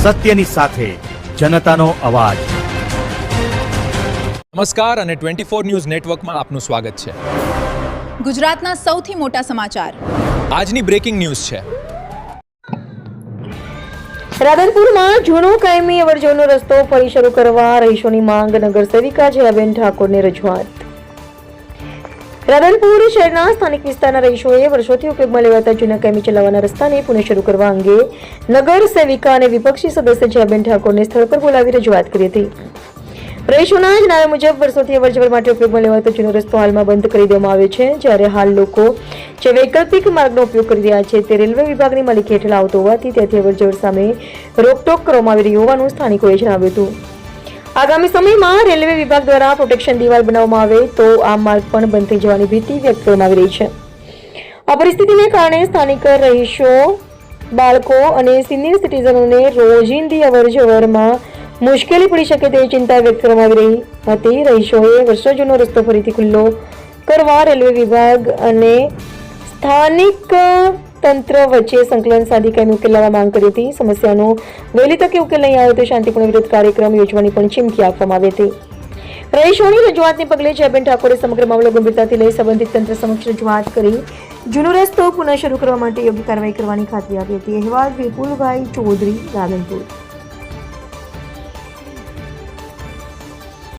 સત્યની સાથે જનતાનો અવાજ। નમસ્કાર અને 24 ન્યૂઝ નેટવર્કમાં આપનું સ્વાગત છે। ગુજરાતના સૌથી મોટા સમાચાર આજની બ્રેકિંગ ન્યૂઝ છે। રાધનપુરમાં જૂનો કાયમી અવરજવરનો રસ્તો ફરી શરૂ કરવા રહીશોની માંગ, નગર સેવિકા જયાબેન ઠાકોરને રજૂઆત। રાધનપુર શહેરના સ્થાનિક વિસ્તારના રહીશોએ વર્ષોથી ઉપયોગમાં લેવાતા જૂના કાયમી ચલાવવાના રસ્તાને પુનઃ શરૂ કરવા અંગે નગર સેવિકા અને વિપક્ષી સદસ્ય જયાબેન ઠાકોરને સ્થળ પર બોલાવી રજૂઆત કરી હતી। રહીશોના જણાવ્યા મુજબ વર્ષોથી અવરજવર માટે ઉપયોગમાં લેવાતો જૂનો રસ્તો હાલમાં બંધ કરી દેવામાં આવ્યો છે, જ્યારે હાલ લોકો જે વૈકલ્પિક માર્ગનો ઉપયોગ કરી રહ્યા છે તે રેલવે વિભાગની માલિકી હેઠળ આવતો હોવાથી ત્યાંથી અવરજવર સામે રોકટોક કરવામાં આવી રહી હોવાનું સ્થાનિકોએ જણાવ્યું હતું। આગામી સમયમાં રેલવે વિભાગ દ્વારા પ્રોટેક્શન દિવાલ બનાવવામાં આવે તો આ માર્ગ પણ બંધ થઈ જવાની ભીતિ વ્યક્ત કરવામાં આવી રહી છે। આ પરિસ્થિતિને કારણે સ્થાનિક રહીશો, બાળકો અને સિનિયર સિટીઝનોને રોજિંદી અવરજવરમાં મુશ્કેલી પડી શકે તેવી ચિંતા વ્યક્ત કરવામાં આવી રહી હતી। રહીશોએ વર્ષો જૂનો રસ્તો ફરીથી ખુલ્લો કરવા રેલવે વિભાગ અને સ્થાનિક તંત્ર વચ્ચે સંકલન સાધી કાયમી ઉકેલ લાવવા માંગ કરી હતી। સમસ્યાનો વહેલી તકે ઉકેલ નહીં આવે તો શાંતિપૂર્ણ વિરોધ કાર્યક્રમ યોજવાની પણ ચીમકી આપવામાં આવી હતી। રહીશોની રજૂઆતને પગલે જયાબેન ઠાકોરે સમગ્ર મામલો ગંભીરતાથી લઈ સંબંધિત તંત્ર સમક્ષ રજૂઆત કરી જૂનો રસ્તો પુનઃ શરૂ કરવા માટે યોગ્ય કાર્યવાહી કરવાની ખાતરી આપી હતી। અહેવાલ વિપુલભાઈ ચૌધરી, રાધનપુર।